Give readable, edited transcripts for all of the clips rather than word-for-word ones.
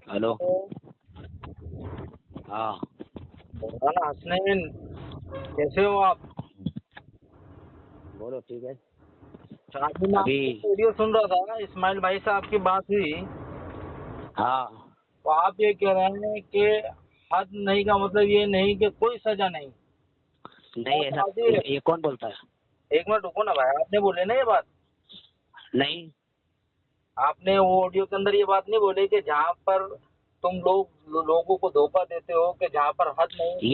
Hello. हाँ मौलाना हसनैन, कैसे हो आप? बोलो। ठीक है। अभी मैं अभी वीडियो सुन रहा था, इस्माइल भाई साहब की बात हुई, हाँ तो आप ये कह रहे हैं कि हद नहीं का मतलब ये नहीं कि कोई सजा नहीं। नहीं, ऐसा ये कौन बोलता है? एक मिनट रुको ना भाई, आपने बोले ना ये बात, नहीं, आपने वो ऑडियो के अंदर ये बात नहीं बोले कि जहाँ पर तुम लोगों को धोखा देते हो कि जहाँ पर हद नहीं।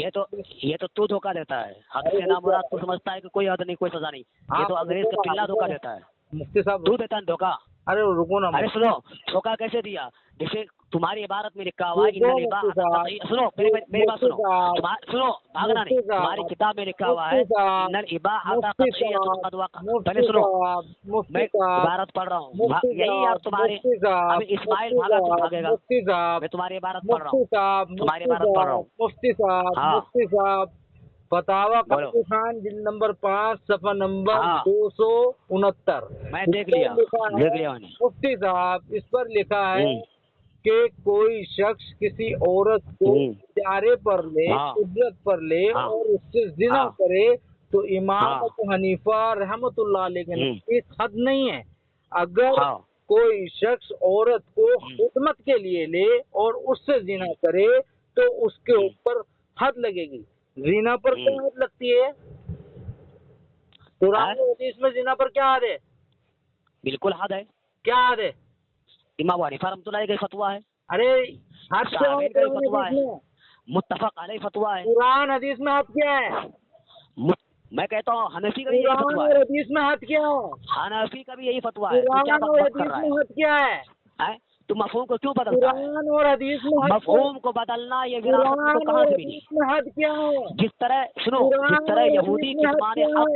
ये तो तू धोखा देता है। हद से ना मुराद तू समझता है कि कोई हद नहीं, कोई सजा नहीं। ये तो अंग्रेज का पिल्ला धोखा देता है। मुफ्ती साहब तू देता है धोखा। अरे रुको ना। अरे सुनो, धोखा कैसे दिया? जैसे तुम्हारी इबारत में लिखा हुआ है, सुनो मेरी बात सुनो। सुनो भागना नहीं, तुम्हारी किताब में लिखा हुआ है पहले सुनो, मैं इबारत पढ़ रहा हूँ। यही यार तुम्हारे अभी इस्माइल भागा, तुम भागेगा। मैं तुम्हारी इबारत पढ़ रहा हूँ, तुम्हारी इबारत पढ़ रहा हूँ। मुफ्ती साहब फतावा काजी खान जिल्द नंबर 5 सफा नंबर 269 मैं देख लिया मैंने। मुफ्ती साहब इस पर लिखा है कि कोई शख्स किसी औरत को इजारे पर ले, उजरत पर ले और उससे जिना करे तो इमाम अबू हनीफा रहमतुल्लाह अलैह के नजदीक हद नहीं है। अगर कोई शख्स औरत को खिदमत के लिए ले और उससे जिना करे तो उसके ऊपर हद लगेगी। जिना पर क्या हद लगती है? कुरान और हदीस में जिना पर क्या हद है? बिल्कुल हद है। क्या हद है? इमाम अबू हनीफा रहमतुल्लाह अलैह का फतवा है। अरे हद क्या है? मुत्तफक अलैह फतवा है। कुरान हदीस में हद क्या है? मैं कहता हूँ हनफी का भी यही फतवा है। हदीस में हद क्या है? हनफी का भी यही फतवा है। कुरान और हदीस में हद क्या है? तो मफहूम को क्यों बदलता है? कुरान और हदीस में मफहूम को बदलना ये विरासत में तो कहाँ से मिली? हद क्या है? जिस तरह सुनो, जिस तरह यहूदी कितमान हक,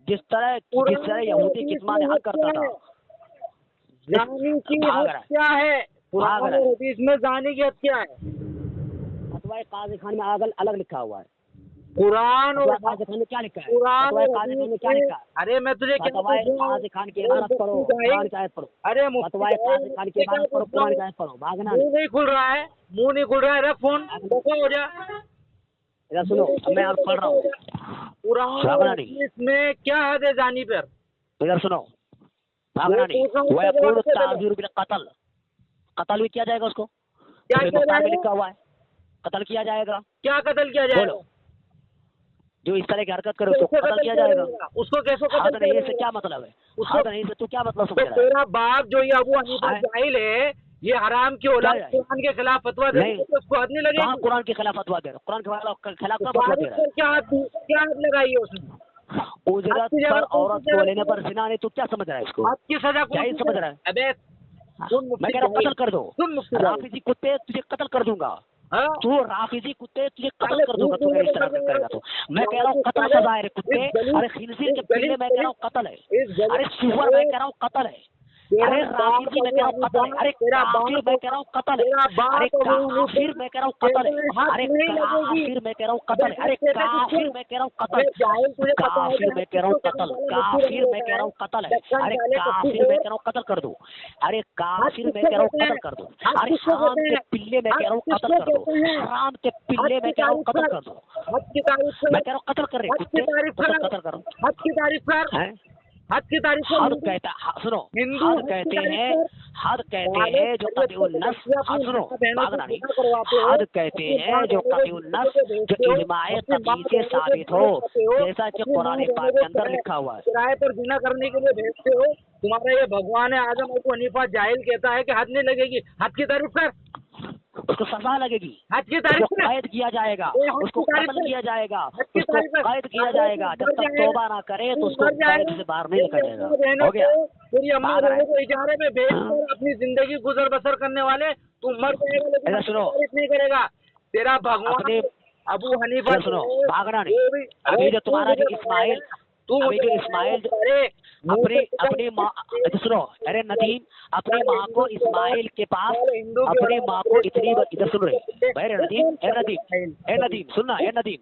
जिस तरह यहूदी कितमान हक करता था, जानी की हद क्या है? कुरान और हदीस में जानी की हद क्या है? फतवा काजी खान में अलग लिखा हुआ है। कुरान और काजी खान में क्या लिखा है? कुरान और काजी खान में क्या लिखा है? अरे मैं तुझे काजी खान की इबारत पढ़ो, कुरान की आयत पढ़ो। अरे फतवा काजी खान की इबारत पढ़ो, कुरान की आयत पढ़ो। भागना नहीं खुल रहा है, मुंह नहीं खुल रहा है। फोन हो जा। इधर सुनो, मैं आप पढ़ रहा हूँ। कुरान में क्या हद है जानी पर? इधर सुनो, भागना नहीं। कत्ल भी किया जाएगा उसको। क्या लिखा हुआ है? कत्ल किया जाएगा। क्या कत्ल किया जाएगा? जो इस तरह की हरकत करे उसको कत्ल किया जाएगा। उसको कैसे हद नहीं से क्या मतलब है? हद नहीं से तू क्या मतलब समझ रहा है? तेरा बाप जो ये अबू हनीफा जाहिल है, ये हराम की औलाद कुरान के खिलाफ फतवा दे रहा है, उसको हद नहीं लगेगी? कहाँ कुरान के खिलाफ फतवा दे रहा है? कुरान के खिलाफ का फतवा दे रहा है? क्या हद लगाई है उसने? उजरत पर औरत को लेने पर जिना नहीं, तू क्या समझ रहा है इसको? आपकी सजा क्या ही समझ रहा है? अबे मैं कह रहा हूँ कत्ल कर दो। राफिजी कुत्ते तुझे कत्ल कर दूंगा। तू राफिजी कुत्ते तुझे कत्ल कर दूंगा। तू इस तरह करेगा तो मैं कह रहा हूँ कत्ल सजा है रे कुत्ते। अरे खिंजीर के पिल्ले मैं कह रहा हूँ कत्ल है। अरे सुअर मैं कह रहा हूँ कत्ल है। अरे राफिजी मैं कह रहा हूँ कत्ल है। अरे काफिर मैं कह रहा हूँ कत्ल है। अरे काफिर मैं कह रहा हूँ कत्ल है। अरे काफिर मैं कह रहा हूँ कत्ल है। अरे काफिर मैं कह रहा हूँ कत्ल है। काफिर मैं कह रहा हूँ कत्ल। काफिर मैं कह रहा हूँ कत्ल है। अरे काफिर मैं कह रहा हूँ कत्ल कर दो। अरे काफिर मैं कह रहा हूँ कत्ल कर दो। अरे हराम के पिल्ले मैं कह रहा हूँ कत्ल कर दो। हराम के पिल्ले मैं कह रहा हूँ कत्ल कर दो। मैं कह रहा हूँ कत्ल कर रहे कुत्ते, कत्ल करो। हद की तारीफ कर। हद की तारीफ हद कहता, सुनो, हद कहते हैं जो कतिउन नस। सुनो, भागना नहीं। हद कहते हैं जो कतिउन नस, जो इजमाए कती से साबित हो, जैसा कि कुरान पाक के अंदर लिखा हुआ है। किराए पर जिना करने के लिए भेजते हो, तुम्हारा ये भगवान है आदम अबू हनीफा जाहिल कहता है कि हद नहीं लगेगी। हद की तारीफ कर। उसको सजा लगेगी। हद की तारीफ कर। कैद किया जाएगा, उसको कत्ल किया जाएगा, उसको कैद किया जाएगा। जब तक तौबा ना करे तो उसको कैद से बाहर नहीं निकल जाएगा। हो गया? तेरी अम्मा को इजारे में भेजकर अपनी जिंदगी गुजर बसर करने वाले तू मर जाएगा, लेकिन तारीफ नहीं करेगा। तेरा भगवान अबू हनीफा। सुनो, भागना नहीं। अभी जो तुम्हारा जो इस्माइल, अभी जो इस्माइल अपनी माँ, सुनो, अरे नदीम, अपनी माँ को इस्माइल के पास, अपनी माँ को इतनी, इधर सुन रहे नदीम, ए नदीम सुनना, ए नदीम,